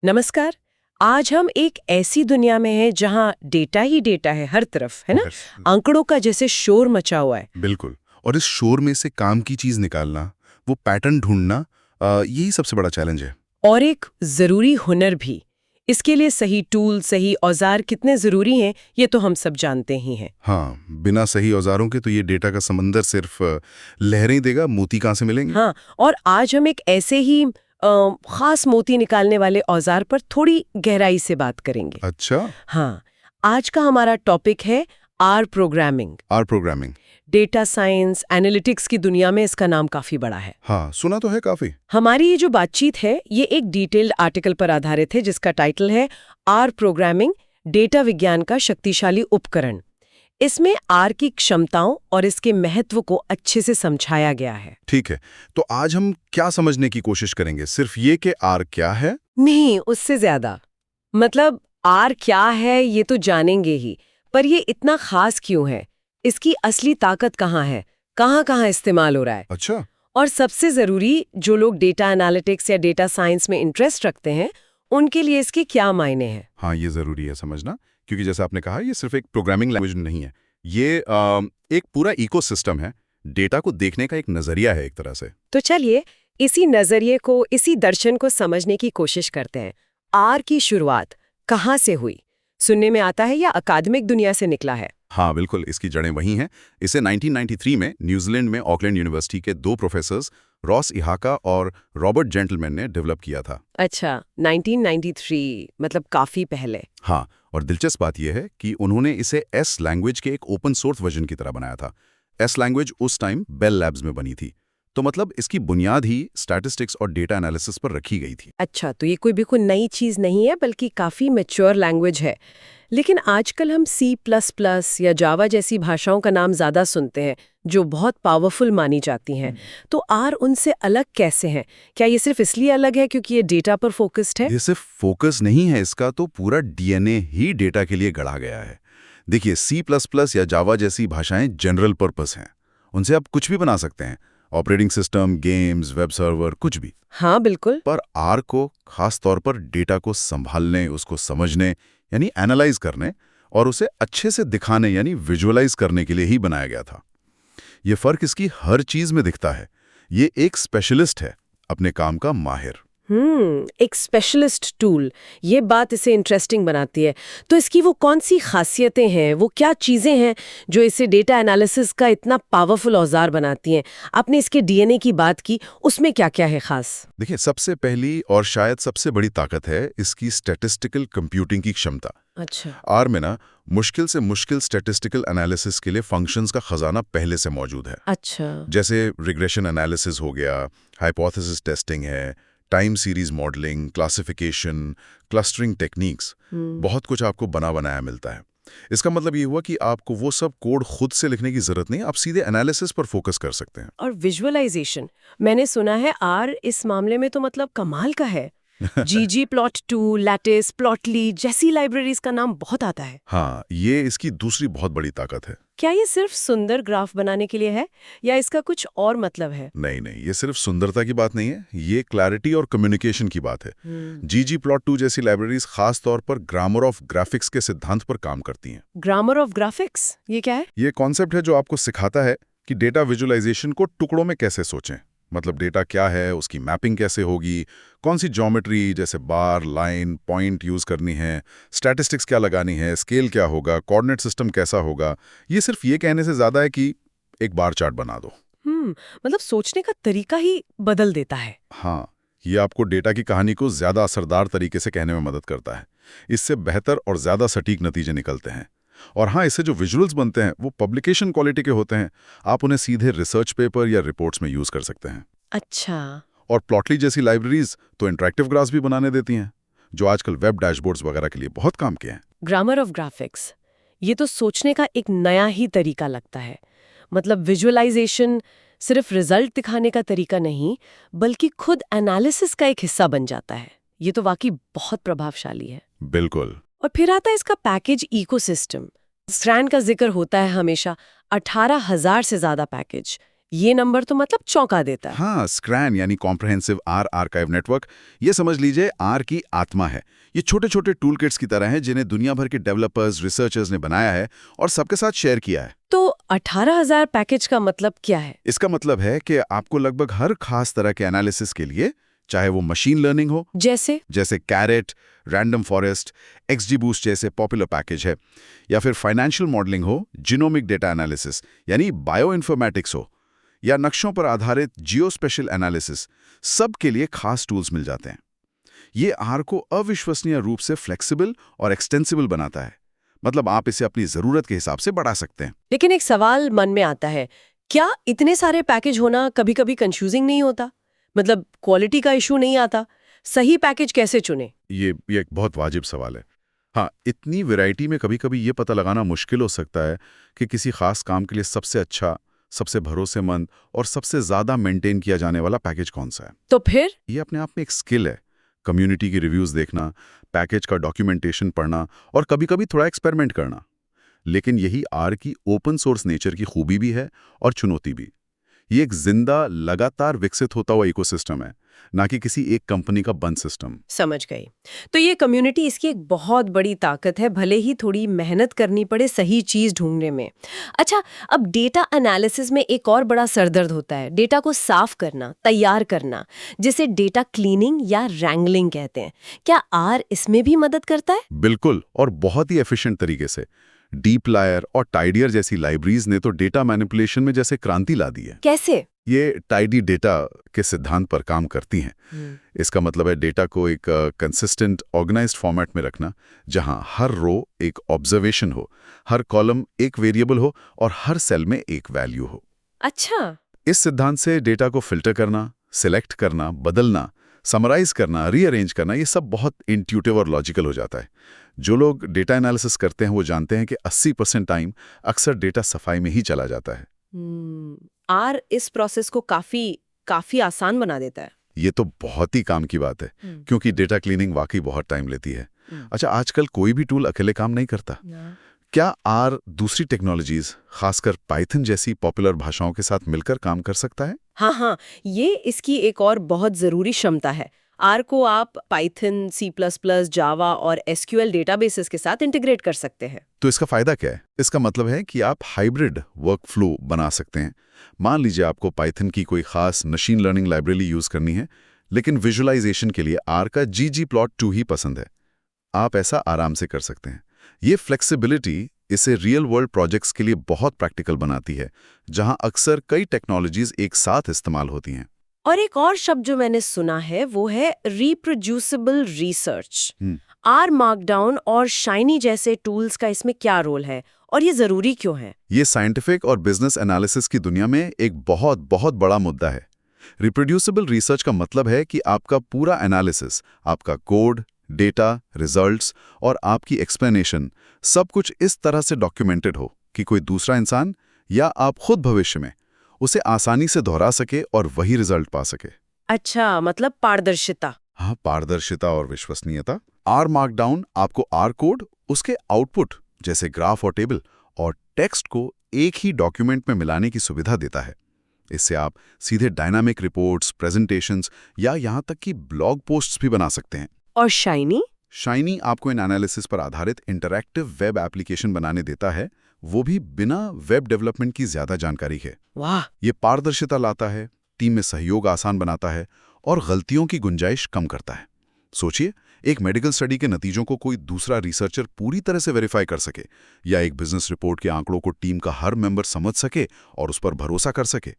नमस्कार। आज हम एक ऐसी दुनिया में हैं जहां डेटा ही डेटा है हर तरफ, है ना? यस, आंकड़ों का जैसे शोर मचा हुआ है। बिल्कुल। और इस शोर में से काम की चीज निकालना, वो पैटर्न ढूंढना, यही सबसे बड़ा चैलेंज है। और एक जरूरी हुनर भी। इसके लिए सही टूल, सही औजार कितने जरूरी हैं, ये तो हम सब जानते ही हैं। हाँ, बिना सही औजारों के तो ये डेटा का समंदर सिर्फ लहरें ही देगा, मोती कहाँ से मिलेंगे। हाँ, और आज हम एक ऐसे ही खास मोती निकालने वाले औजार पर थोड़ी गहराई से बात करेंगे। अच्छा। हाँ, आज का हमारा टॉपिक है R programming. R programming. Data science, analytics की दुनिया में इसका नाम काफी बड़ा है। हाँ, सुना तो है काफी। हमारी ये जो बातचीत है, ये एक डिटेल्ड आर्टिकल पर आधारित है जिसका टाइटल है आर प्रोग्रामिंग, डेटा विज्ञान का शक्तिशाली उपकरण। इसमें आर की क्षमताओं और इसके महत्व को अच्छे से समझाया गया है। ठीक है, तो आज हम क्या समझने की कोशिश करेंगे? सिर्फ ये कि आर क्या है? नहीं, उससे ज्यादा। मतलब आर क्या है ये तो जानेंगे ही, पर ये इतना खास क्यों है? इसकी असली ताकत कहाँ है? कहाँ-कहाँ इस्तेमाल हो रहा है? अच्छा। और सबसे जरूरी, जो लोग डेटा एनालिटिक्स या डेटा साइंस में इंटरेस्ट रखते हैं, उनके लिए इसके क्या मायने हैं। हाँ, ये जरूरी है समझना, क्योंकि जैसा आपने कहा, ये सिर्फ एक प्रोग्रामिंग लैंग्वेज नहीं है। ये एक पूरा इकोसिस्टम है। डेटा को देखने का एक नजरिया है एक तरह से। तो चलिए इसी नजरिए को, इसी दर्शन को समझने की कोशिश करते हैं। आर की शुरुआत कहाँ से हुई? सुनने में आता है या अकादमिक दुनिया से निकला है? हाँ बिल्कुल, इसकी जड़ें वही हैं। इसे 1993 में न्यूजीलैंड में ऑकलैंड यूनिवर्सिटी के दो प्रोफेसर्स रॉस इहाका और रॉबर्ट जेंटलमैन ने डेवलप किया था। अच्छा, 1993 मतलब काफी पहले। हाँ, और दिलचस्प बात यह है कि उन्होंने इसे एस लैंग्वेज के एक ओपन सोर्स वर्जन की तरह बनाया था। एस लैंग्वेज उस टाइम बेल लैब्स में बनी थी, तो मतलब इसकी बुनियाद ही स्टैटिस्टिक्स और डेटा एनालिसिस पर रखी गई थी। अच्छा, तो ये कोई भी कोई नई चीज नहीं है, बल्कि काफी मैच्योर लैंग्वेज है। लेकिन आजकल हम C++ या जावा जैसी भाषाओं का नाम ज्यादा सुनते हैं, जो बहुत पावरफुल मानी जाती हैं। तो आर उनसे अलग कैसे हैं? क्या ये सिर्फ इसलिए अलग है क्योंकि ये डेटा पर फोकस्ड है? ये सिर्फ फोकस नहीं है, इसका तो पूरा डीएनए ही डेटा के लिए गढ़ा गया है। देखिए, C++ या जावा जैसी भाषाएं जनरल पर्पस हैं। उनसे आप कुछ भी बना सकते हैं, operating system, games, web server, कुछ भी। हाँ बिल्कुल। पर आर को खास तौर पर डेटा को संभालने, उसको समझने यानी एनालाइज करने और उसे अच्छे से दिखाने यानी विजुअलाइज करने के लिए ही बनाया गया था। ये फर्क इसकी हर चीज में दिखता है। ये एक स्पेशलिस्ट है, अपने काम का माहिर। एक स्पेशलिस्ट टूल, ये बात इसे इंटरेस्टिंग बनाती है। तो इसकी वो कौन सी खासियतें हैं, वो क्या चीजें हैं जो इसे डेटा एनालिसिस का इतना पावरफुल औजार बनाती हैं? आपने इसके डीएनए की बात की, उसमें क्या क्या है खास? देखिए, सबसे पहली और शायद सबसे बड़ी ताकत है इसकी स्टैटिस्टिकल कंप्यूटिंग की क्षमता। अच्छा। आर में ना मुश्किल से मुश्किल स्टैटिस्टिकल एनालिसिस के लिए फंक्शंस का खजाना पहले से मौजूद है। अच्छा। जैसे रिग्रेशन एनालिसिस हो गया, हाइपोथेसिस टेस्टिंग है, time series modelling, classification, clustering techniques, बहुत कुछ आपको बना बनाया मिलता है। इसका मतलब ये हुआ कि आपको वो सब कोड खुद से लिखने की जरूरत नहीं, आप सीधे एनालिसिस पर फोकस कर सकते हैं। और विजुअलाइजेशन, मैंने सुना है आर इस मामले में तो मतलब कमाल का है। ggplot2, लैटिस, प्लॉटली जैसी लाइब्रेरीज का नाम बहुत आता है। हाँ, ये इसकी दूसरी बहुत बड़ी ताकत है। क्या ये सिर्फ सुंदर ग्राफ बनाने के लिए है या इसका कुछ और मतलब है? नहीं नहीं, ये सिर्फ सुंदरता की बात नहीं है, ये क्लैरिटी और कम्युनिकेशन की बात है। ggplot2 जैसी लाइब्रेरीज खास तौर पर ग्रामर ऑफ ग्राफिक्स के सिद्धांत पर काम करती हैं। ग्रामर ऑफ ग्राफिक्स ये क्या है? ये कॉन्सेप्ट है जो आपको सिखाता है कि डेटा विजुअलाइजेशन को टुकड़ों में कैसे सोचें। मतलब डेटा क्या है, उसकी मैपिंग कैसे होगी, कौन सी ज्योमेट्री जैसे बार, लाइन, पॉइंट यूज करनी है, स्टैटिस्टिक्स क्या लगानी है, स्केल क्या होगा, कोऑर्डिनेट सिस्टम कैसा होगा। ये सिर्फ ये कहने से ज्यादा है कि एक बार चार्ट बना दो। मतलब सोचने का तरीका ही बदल देता है। हाँ, ये आपको डेटा की कहानी को ज्यादा असरदार तरीके से कहने में मदद करता है। इससे बेहतर और ज्यादा सटीक नतीजे निकलते हैं। और हाँ, इससे जो विजुअल्स बनते हैं वो पब्लिकेशन क्वालिटी के होते हैं। आप उन्हें सीधे रिसर्च पेपर या रिपोर्ट्स में यूज कर सकते हैं। अच्छा। और प्लॉटली जैसी लाइब्रेरीज तो इंटरैक्टिव ग्राफ्स भी बनाने देती हैं, जो आजकल वेब डैशबोर्ड्स वगैरह के लिए बहुत काम के हैं। ग्रामर ऑफ ग्राफिक्स, ये तो सोचने का एक नया ही तरीका लगता है। मतलब विजुअलाइजेशन सिर्फ रिजल्ट दिखाने का तरीका नहीं, बल्कि खुद एनालिसिस का एक हिस्सा बन जाता है। ये तो वाकई बहुत प्रभावशाली है। बिल्कुल। और फिर आता है इसका पैकेज इकोसिस्टम। स्ट्रैंड का जिक्र होता है हमेशा, 18,000 से ज्यादा पैकेज। ये नंबर तो मतलब चौंका देता है। हाँ, स्क्रैन यानी कॉम्प्रहेंसिव आर आर्काइव नेटवर्क, ये समझ लीजिए आर की आत्मा है। ये छोटे छोटे टूल किट्स की तरह हैं जिन्हें दुनिया भर के डेवलपर्स, रिसर्चर्स ने बनाया है और सबके साथ शेयर किया है। तो 18,000 पैकेज का मतलब क्या है? इसका मतलब है कि आपको लगभग हर खास तरह के एनालिसिस के लिए, चाहे वो मशीन लर्निंग हो जैसे कैरेट, रैंडम फॉरेस्ट, XGBoost जैसे पॉपुलर पैकेज है, या फिर फाइनेंशियल मॉडलिंग हो, जीनोमिक डेटा एनालिसिस यानी बायो इन्फॉर्मेटिक्स हो, या नक्शों पर आधारित जियो स्पेशल एनालिसिस, सब के लिए खास टूल्स मिल जाते हैं। ये आर को अविश्वसनीय रूप से फ्लेक्सिबल और एक्सटेंसिबल बनाता है। मतलब आप इसे अपनी जरूरत के हिसाब से बढ़ा सकते हैं। लेकिन एक सवाल मन में आता है, क्या इतने सारे पैकेज होना कभी-कभी कंफ्यूजिंग नहीं होता? मतलब क्वालिटी का इशू नहीं आता? सही पैकेज कैसे चुने? ये एक बहुत वाजिब सवाल है। हाँ, इतनी वैरायटी में कभी-कभी ये पता लगाना मुश्किल हो सकता है कि किसी खास काम के लिए सबसे अच्छा, सबसे भरोसेमंद और सबसे ज़्यादा मेंटेन किया जाने वाला पैकेज कौन सा है। तो फिर ये अपने आप में एक स्किल है। कम्युनिटी की रिव्यूज़ देखना, पैकेज का डॉक्यूमेंटेशन पढ़ना और कभी-कभी थोड़ा एक्सपेरिमेंट करना। लेकिन यही आर की ओपन सोर्स नेचर की खूबी भी है और चुनौती भी। ये एक जिंदा, लगातार विकसित होता हुआ इकोसिस्टम है, ना कि किसी एक कंपनी का बंद सिस्टम। समझ गई। तो ये कम्युनिटी इसकी एक बहुत बड़ी ताकत है, भले ही थोड़ी मेहनत करनी पड़े सही चीज ढूंढने में। अच्छा, अब डेटा एनालिसिस में एक और बड़ा सरदर्द होता है, डेटा को साफ करना, तैयार करना, जिसे डेटा क्लीनिंग या रैंगलिंग कहते हैं। क्या आर इसमें भी मदद करता है? बिल्कुल, और बहुत ही एफिशिएंट तरीके से। डीपलायर और टाइडियर जैसी लाइब्रेरीज ने तो डेटा मैनिपुलेशन में जैसे क्रांति ला दी है। कैसे? ये टाइडी डेटा के सिद्धांत पर काम करती हैं। इसका मतलब है डेटा को एक कंसिस्टेंट, ऑर्गेनाइज्ड फॉर्मेट में रखना, जहां हर रो एक ऑब्जर्वेशन हो, हर कॉलम एक वेरिएबल हो और हर सेल में एक वैल्यू हो। अच्छा। इस सिद्धांत से डेटा को फिल्टर करना, सिलेक्ट करना, बदलना, समराइज करना, रीअरेंज करना, ये सब बहुत इंट्यूटिव और लॉजिकल हो जाता है। जो लोग डेटा एनालिसिस करते हैं वो जानते हैं कि 80% टाइम अक्सर डेटा सफाई में ही चला जाता है। आर इस प्रोसेस को काफी आसान बना देता है। ये तो बहुत ही काम की बात है, क्योंकि डेटा क्लीनिंग वाकई बहुत टाइम लेती है। अच्छा, आजकल कोई भी टूल अकेले काम नहीं करता। क्या आर दूसरी टेक्नोलॉजीज, खासकर पाइथन जैसी पॉपुलर भाषाओं के साथ मिलकर काम कर सकता है? हाँ, ये इसकी एक और बहुत जरूरी क्षमता है। आर को आप पाइथन, C++, जावा और SQL डेटाबेसेस के साथ इंटीग्रेट कर सकते हैं। तो इसका फायदा क्या है? इसका मतलब है कि आप हाइब्रिड वर्कफ्लो बना सकते हैं। मान लीजिए आपको पाइथन की कोई खास मशीन लर्निंग लाइब्रेरी यूज करनी है, लेकिन विजुअलाइजेशन के लिए आर का ggplot2 ही पसंद है। आप ऐसा आराम से कर सकते हैं। ये फ्लेक्सिबिलिटी इसे रियल वर्ल्ड प्रोजेक्ट्स के लिए बहुत प्रैक्टिकल बनाती है, जहां अक्सर कई टेक्नोलॉजीज एक साथ इस्तेमाल होती हैं। और एक और शब्द जो मैंने सुना है वो है रिप्रोड्यूसिबल रिसर्च। आर मार्कडाउन और शाइनी जैसे टूल्स का इसमें क्या रोल है और ये जरूरी क्यों है? ये साइंटिफिक और बिजनेस एनालिसिस की दुनिया में एक बहुत बहुत बड़ा मुद्दा है। रिप्रोड्यूसिबल रिसर्च का मतलब है कि आपका पूरा एनालिसिस, आपका कोड, डेटा, रिजल्ट्स और आपकी एक्सप्लेनेशन, सब कुछ इस तरह से डॉक्यूमेंटेड हो कि कोई दूसरा इंसान या आप खुद भविष्य में उसे आसानी से दोहरा सके और वही रिजल्ट पा सके। अच्छा, मतलब पारदर्शिता। हाँ, पारदर्शिता और विश्वसनीयता। आर मार्कडाउन आपको आर कोड, उसके आउटपुट जैसे ग्राफ और टेबल और टेक्स्ट को एक ही डॉक्यूमेंट में मिलाने की सुविधा देता है। इससे आप सीधे डायनामिक रिपोर्ट्स, प्रेजेंटेशंस या यहाँ तक कि ब्लॉग पोस्ट्स भी बना सकते हैं। और शाइनी? शाइनी आपको इन एनालिसिस पर आधारित इंटरैक्टिव वेब एप्लीकेशन बनाने देता है, वो भी बिना वेब डेवलपमेंट की ज्यादा जानकारी है। वाह! ये पारदर्शिता लाता है, टीम में सहयोग आसान बनाता है और गलतियों की गुंजाइश कम करता है। सोचिए, एक मेडिकल स्टडी के नतीजों को कोई दूसरा रिसर्चर पूरी तरह से वेरीफाई कर सके, या एक बिजनेस रिपोर्ट के आंकड़ों को टीम का हर मेंबर समझ सके और उस पर भरोसा कर सके।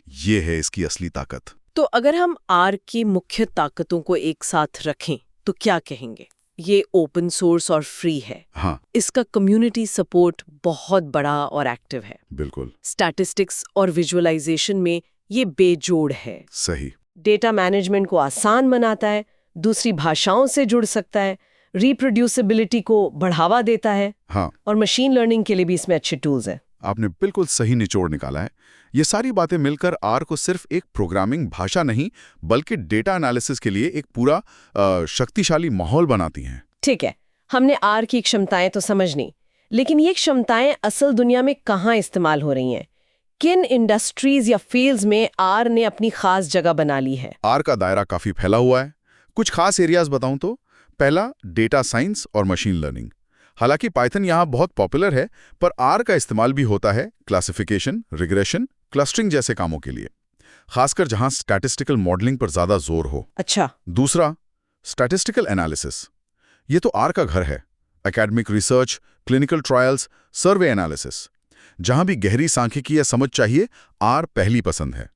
ये है इसकी असली ताकत। तो अगर हम आर की मुख्य ताकतों को एक साथ रखें तो क्या कहेंगे? ये ओपन सोर्स और फ्री है। हाँ, इसका कम्युनिटी सपोर्ट बहुत बड़ा और एक्टिव है। बिल्कुल स्टैटिस्टिक्स और विजुअलाइजेशन में ये बेजोड़ है। सही। डेटा मैनेजमेंट को आसान बनाता है, दूसरी भाषाओं से जुड़ सकता है, रिप्रोड्यूसिबिलिटी को बढ़ावा देता है। हाँ, और मशीन लर्निंग के लिए भी इसमें अच्छे टूल्स हैं। आपने बिल्कुल सही निचोड़ निकाला है। ये सारी बातें मिलकर आर को सिर्फ एक प्रोग्रामिंग भाषा नहीं, बल्कि डेटा एनालिसिस के लिए एक पूरा शक्तिशाली माहौल बनाती हैं। ठीक है, हमने आर की क्षमताएं तो समझनी, लेकिन ये क्षमताएं असल दुनिया में कहाँ इस्तेमाल हो रही हैं? किन इंडस्ट्रीज या फील्ड्स में आर ने अपनी खास जगह बना ली है? आर का दायरा काफी फैला हुआ है। कुछ खास एरियाज बताऊं तो पहला डेटा साइंस और मशीन लर्निंग। हालांकि पाइथन यहाँ बहुत पॉपुलर है, पर आर का इस्तेमाल भी होता है क्लासिफिकेशन, रिग्रेशन, क्लस्टरिंग जैसे कामों के लिए, खासकर जहां स्टैटिस्टिकल मॉडलिंग पर ज्यादा जोर हो। अच्छा। दूसरा, स्टैटिस्टिकल एनालिसिस। ये तो आर का घर है। एकेडमिक रिसर्च, क्लिनिकल ट्रायल्स, सर्वे एनालिसिस, जहां भी गहरी सांख्यिकी या समझ चाहिए, आर पहली पसंद है।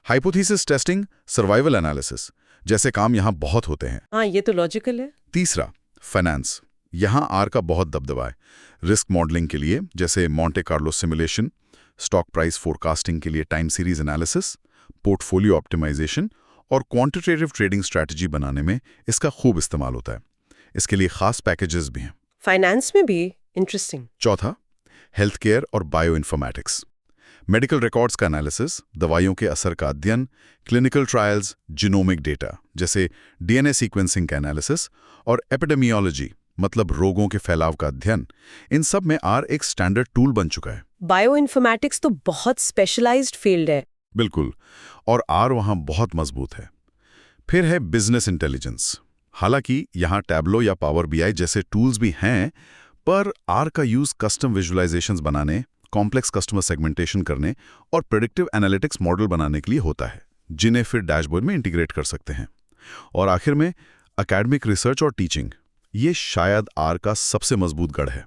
हाइपोथेसिस टेस्टिंग, सर्वाइवल एनालिसिस जैसे काम यहां बहुत होते हैं। हाँ, ये तो लॉजिकल है। तीसरा, फाइनेंस। यहां आर का बहुत दबदबा है। रिस्क मॉडलिंग के लिए जैसे Monte Carlo simulation, stock price forecasting के लिए time series analysis, portfolio optimisation और क्वांटिटेटिव ट्रेडिंग स्ट्रैटेजी बनाने में इसका खूब इस्तेमाल होता है। इसके लिए खास पैकेजेस भी हैं। फाइनेंस में भी? इंटरेस्टिंग। चौथा, हेल्थ केयर और बायो इन्फॉर्मेटिक्स। मेडिकल रिकॉर्ड्स का एनालिसिस, दवाइयों के असर का अध्ययन, क्लिनिकल ट्रायल्स, जीनोमिक डेटा जैसे डीएनए सीक्वेंसिंग का एनालिसिस और एपिडेमियोलॉजी मतलब रोगों के फैलाव का अध्ययन, इन सब में आर एक स्टैंडर्ड टूल बन चुका है। बायो इन्फॉर्मेटिक्स तो बहुत स्पेशलाइज्ड फील्ड है। बिल्कुल, और आर वहां बहुत मजबूत है। फिर है बिजनेस इंटेलिजेंस। हालांकि यहाँ टैब्लो या पावर बीआई जैसे टूल्स भी हैं, पर आर का यूज कस्टम विजुअलाइजेशंस बनाने, कॉम्प्लेक्स कस्टमर सेगमेंटेशन करने और प्रेडिक्टिव एनालिटिक्स मॉडल बनाने के लिए होता है, जिन्हें फिर डैशबोर्ड में इंटीग्रेट कर सकते हैं। और आखिर में एकेडमिक रिसर्च और टीचिंग। ये शायद आर का सबसे मजबूत गढ़ है।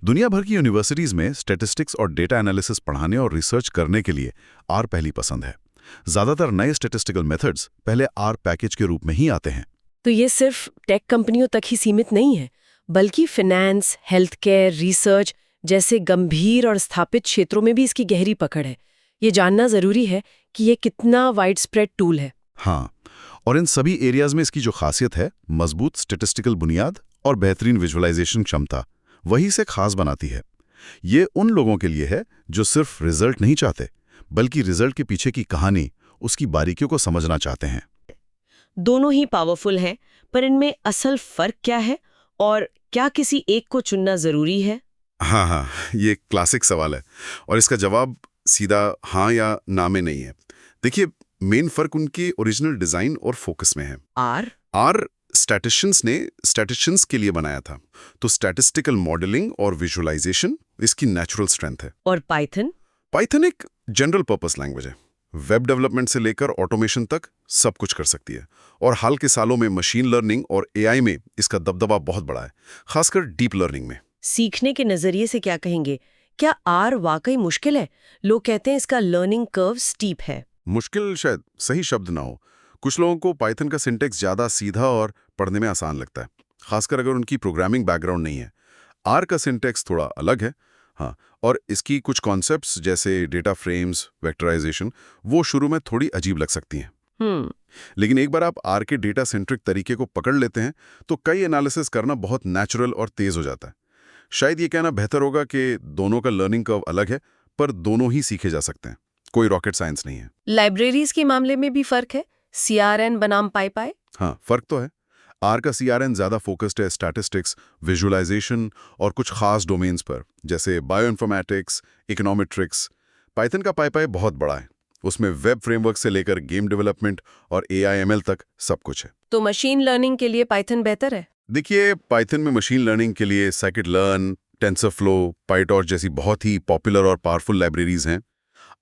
दुनिया भर की यूनिवर्सिटीज में स्टैटिस्टिक्स और डेटा एनालिसिस पढ़ाने और रिसर्च करने के लिए आर पहली पसंद है। ज्यादातर नए स्टैटिस्टिकल मेथड्स पहले आर पैकेज के रूप में ही आते हैं। तो ये सिर्फ टेक कंपनियों तक ही सीमित नहीं है, बल्कि फाइनेंस, हेल्थ केयर, रिसर्च जैसे गंभीर और स्थापित क्षेत्रों में भी इसकी गहरी पकड़ है। ये जानना जरूरी है कि ये कितना वाइड स्प्रेड टूल है। हाँ, और इन सभी एरियाज में इसकी जो खासियत है, मजबूत स्टैटिस्टिकल बुनियाद और बेहतरीन विजुअलाइजेशन क्षमता, वही से खास बनाती है। ये उन लोगों के लिए है जो सिर्फ रिजल्ट नहीं चाहते, बल्कि रिजल्ट के पीछे की कहानी, उसकी बारीकियों को समझना चाहते हैं। दोनों ही पावरफुल हैं, पर इनमें असल फर्क क्या है और क्या किसी एक को चुनना जरूरी है? हाँ, ये क्लासिक सवाल है और इसका जवाब सीधा हाँ या ना में नहीं है। देखिए, मेन फर्क उनके ओरिजिनल डिजाइन और फोकस में है। आर स्टैटिस्टिशियंस के लिए बनाया था, तो स्टैटिस्टिकल मॉडलिंग और विजुअलाइजेशन इसकी नेचुरल स्ट्रेंथ है। और पाइथन एक जनरल पर्पस लैंग्वेज है। वेब डेवलपमेंट से लेकर ऑटोमेशन तक सब कुछ कर सकती है, और हाल के सालों में मशीन लर्निंग और एआई में इसका दबदबा बहुत बड़ा है, खासकर डीप लर्निंग में। सीखने के नजरिए से क्या कहेंगे, क्या आर वाकई मुश्किल है? लोग कहते हैं इसका लर्निंग कर्व स्टीप है। मुश्किल शायद सही शब्द ना हो। कुछ लोगों को पाइथन का सिंटेक्स ज्यादा सीधा और पढ़ने में आसान लगता है, खासकर अगर उनकी प्रोग्रामिंग बैकग्राउंड नहीं है। आर का सिंटेक्स थोड़ा अलग है, हाँ, और इसकी कुछ कॉन्सेप्ट्स जैसे डेटा फ्रेम्स, वेक्टराइजेशन, वो शुरू में थोड़ी अजीब लग सकती हैं। लेकिन एक बार आप आर के डेटा सेंट्रिक तरीके को पकड़ लेते हैं, तो कई एनालिसिस करना बहुत नेचुरल और तेज हो जाता है। शायद ये कहना बेहतर होगा कि दोनों का लर्निंग कर्व अलग है, पर दोनों ही सीखे जा सकते हैं। कोई रॉकेट साइंस नहीं है। लाइब्रेरीज के मामले में भी फर्क है, CRN बनाम पाई? हाँ, फर्क तो है। आर का CRN ज्यादा फोकस्ड है स्टैटिस्टिक्स, विजुअलाइजेशन और कुछ खास डोमेन्स पर, जैसे बायोइन्फॉर्मेटिक्स, इकोनॉमेट्रिक्स। पाइथन का पाई बहुत बड़ा है, उसमें वेब फ्रेमवर्क से लेकर गेम डेवलपमेंट और AIML तक सब कुछ है। तो मशीन लर्निंग के लिए पाइथन बेहतर है? देखिए, पाइथन में मशीन लर्निंग के लिए scikit-learn, टेंसरफ्लो, पाइटॉर्च जैसी बहुत ही पॉपुलर और पावरफुल लाइब्रेरीज हैं।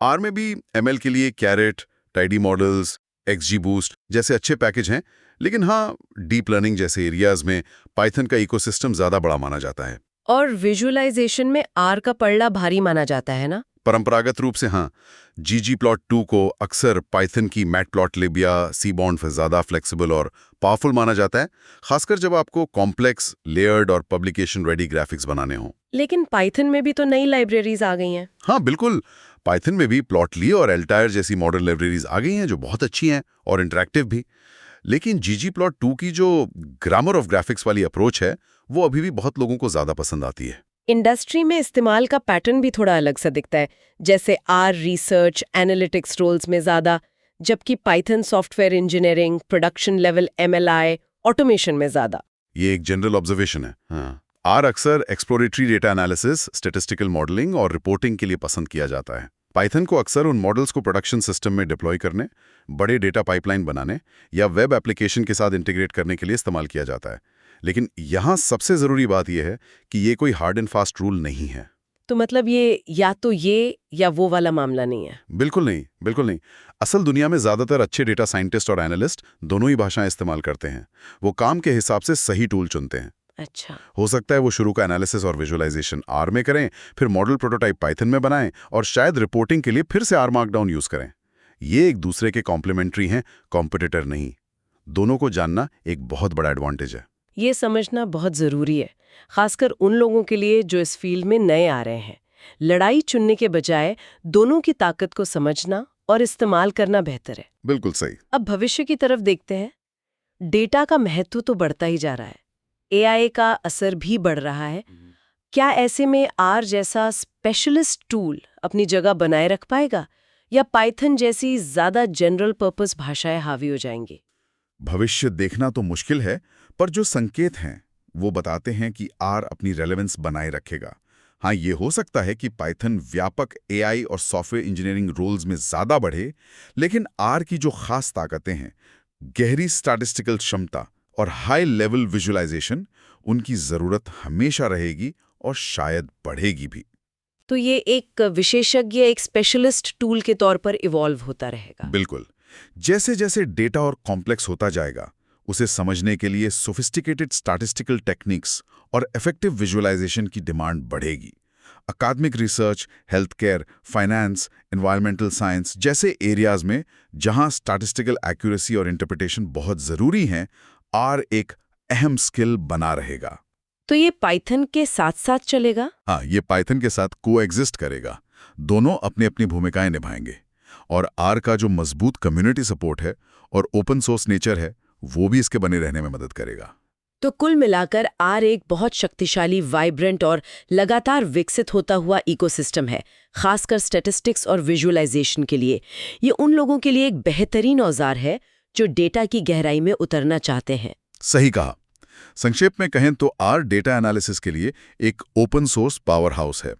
आर में भी ML के लिए कैरेट, टाइडी मॉडल्स, XGBoost जैसे अच्छे पैकेज हैं, लेकिन हाँ, डीप लर्निंग जैसे एरियाज में पाइथन का इकोसिस्टम ज्यादा बड़ा माना जाता है। और विजुअलाइजेशन में आर का पड़ला भारी माना जाता है ना? परंपरागत रूप से हाँ, ggplot2 को अक्सर पाइथन की मैटप्लॉटलिब या सीबॉन्ड से ज्यादा फ्लेक्सिबल और पावरफुल माना जाता है, खासकर जब आपको कॉम्प्लेक्स, लेयर्ड और पब्लिकेशन रेडी ग्राफिक्स बनाने हों। लेकिन पाइथन में भी तो नई लाइब्रेरीज आ गई हैं। हाँ, बिल्कुल। पाइथन में भी प्लॉटली और एल्टायर जैसी मॉडर्न लाइब्रेरीज आ गई हैं जो बहुत अच्छी हैं और इंटरैक्टिव भी। लेकिन ggplot2 की जो ग्रामर ऑफ ग्राफिक्स वाली अप्रोच है, वो अभी भी बहुत लोगों को ज्यादा पसंद आती है। इंडस्ट्री में इस्तेमाल का पैटर्न भी थोड़ा अलग सा दिखता है, जैसे आर रिसर्च, एनालिटिक्स रोल्स में ज्यादा, जबकि Python software engineering, production level MLI, automation में ज्यादा। ये एक जनरल ऑब्जर्वेशन है। हाँ, आर अक्सर exploratory data analysis, statistical modelling और रिपोर्टिंग के लिए पसंद किया जाता है। पाइथन को अक्सर उन मॉडल्स को प्रोडक्शन सिस्टम में डिप्लॉय करने, बड़े डेटा पाइपलाइन बनाने या वेब एप्लीकेशन के साथ इंटीग्रेट करने के लिए इस्तेमाल किया जाता है। लेकिन यहाँ सबसे ज़रूरी बात यह है कि ये कोई हार्ड एंड फास्ट रूल नहीं है। तो मतलब ये या वो वाला मामला नहीं है? बिल्कुल नहीं, बिल्कुल नहीं। असल दुनिया में ज़्यादातर अच्छे डेटा साइंटिस्ट और एनालिस्ट दोनों ही भाषाएं इस्तेमाल करते हैं। वो काम के हिसाब से सही टूल चुनते हैं। अच्छा। हो सकता है वो शुरू का एनालिसिस और विजुअलाइजेशन आर में करें, फिर मॉडल प्रोटोटाइप पाइथन में बनाएं और शायद रिपोर्टिंग के लिए फिर से आर मार्कडाउन यूज करें। ये एक दूसरे के कॉम्प्लीमेंट्री हैं, कॉम्पिटिटर नहीं। दोनों को जानना एक बहुत बड़ा एडवांटेज है। ये समझना बहुत ज़रूरी है, खासकर उन लोगों के लिए जो इस फील्ड में नए आ रहे हैं। लड़ाई चुनने के बजाय दोनों की ताकत को समझना और इस्तेमाल करना बेहतर है। बिल्कुल सही। अब भविष्य की तरफ देखते हैं। डेटा का महत्व तो बढ़ता ही जा रहा है, एआई का असर भी बढ़ रहा है। क्या ऐसे में आर जैसा स्पेशलिस्ट टूल अपनी जगह बनाए रख पाएगा या पाइथन जैसी ज्यादा जनरल पर्पस भाषाएं हावी हो जाएंगी? भविष्य देखना तो मुश्किल है, पर जो संकेत हैं वो बताते हैं कि आर अपनी रेलेवेंस बनाए रखेगा। हाँ, ये हो सकता है कि पाइथन व्यापक एआई और सॉफ्टवेयर इंजीनियरिंग रोल्स में ज़्यादा बढ़े, लेकिन आर की जो खास ताकतें हैं, गहरी स्टैटिस्टिकल क्षमता और हाई लेवल विजुअलाइजेशन, उनकी ज़रूरत हमेशा रहेगी और शायद बढ़ेगी भी। तो ये एक विशेषज्ञ, एक स्पेशलिस्ट टूल के तौर पर इवॉल्व होता रहेगा। बिल्कुल। जैसे जैसे डेटा और कॉम्प्लेक्स होता जाएगा, उसे समझने के लिए सोफिस्टिकेटेड स्टैटिस्टिकल टेक्निक्स और इफेक्टिव विजुअलाइजेशन की डिमांड बढ़ेगी। अकादमिक research, health care, finance, environmental science जैसे एरियाज में जहां स्टैटिस्टिकल एक्यूरेसी और इंटरप्रिटेशन बहुत ज़रूरी हैं, आर एक अहम स्किल बना रहेगा। तो ये पाइथन के साथ साथ चलेगा? हाँ, ये पाइथन के साथ कोएग्जिस्ट करेगा। दोनों अपनी अपनी भूमिकाएं निभाएंगे और आर का जो मजबूत कम्युनिटी सपोर्ट है और ओपन सोर्स नेचर है, वो भी इसके बने रहने में मदद करेगा। तो कुल मिलाकर आर एक बहुत शक्तिशाली, वाइब्रेंट और लगातार विकसित होता हुआ इकोसिस्टम है, खासकर स्टैटिस्टिक्स और विजुअलाइजेशन के लिए। ये उन लोगों के लिए एक बेहतरीन औजार है जो डेटा की गहराई में उतरना चाहते हैं। सही कहा। संक्षेप में कहें तो आर डेटा एनालिसिस के लिए एक ओपन सोर्स पावर हाउस है।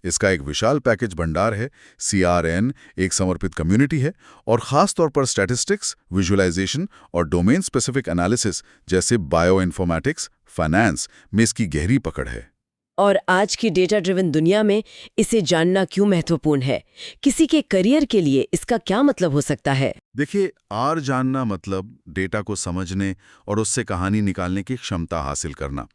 इसका एक विशाल पैकेज भंडार है, CRN एक समर्पित कम्युनिटी है और खास तौर पर स्टैटिस्टिक्स, विजुअलाइजेशन और डोमेन स्पेसिफिक एनालिसिस जैसे बायोइन्फॉर्मेटिक्स, फाइनेंस में इसकी गहरी पकड़ है। और आज की डेटा ड्रिवन दुनिया में इसे जानना क्यों महत्वपूर्ण है? किसी के करियर के लिए इसका क्या मतलब हो सकता है? देखिए, आर जानना मतलब डेटा को समझने और उससे कहानी निकालने की क्षमता हासिल करना।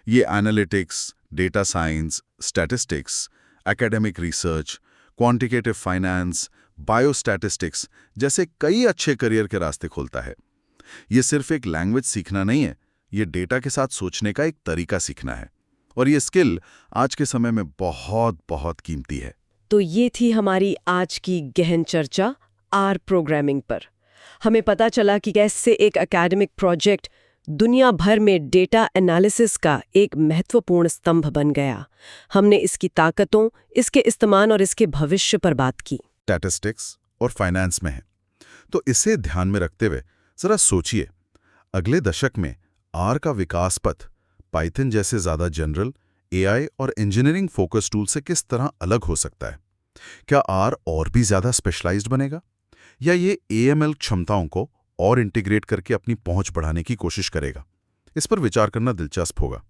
ये analytics, data science, statistics, academic research, quantitative finance, biostatistics जैसे कई अच्छे करियर के रास्ते खोलता है। ये सिर्फ एक लैंग्वेज सीखना नहीं है, ये डेटा के साथ सोचने का एक तरीका सीखना है। और ये स्किल आज के समय में बहुत बहुत कीमती है। तो ये थी हमारी आज की गहन चर्चा आर प्रोग्रामिंग पर। हमें पता चला कि कैसे एक एकेडमिक प्रोजेक्ट दुनिया भर में डेटा एनालिसिस का एक महत्वपूर्ण स्तंभ बन गया। हमने इसकी ताकतों, इसके इस्तेमाल और इसके भविष्य पर बात की। स्टैटिस्टिक्स और फाइनेंस में है। तो इसे ध्यान में रखते हुए जरा सोचिए, अगले दशक में आर का विकास पथ पाइथन जैसे ज्यादा जनरल, एआई और इंजीनियरिंग फोकस टूल से किस तरह अलग हो सकता है? क्या आर और भी ज्यादा स्पेशलाइज्ड बनेगा या ये AML क्षमताओं को और इंटीग्रेट करके अपनी पहुंच बढ़ाने की कोशिश करेगा? इस पर विचार करना दिलचस्प होगा।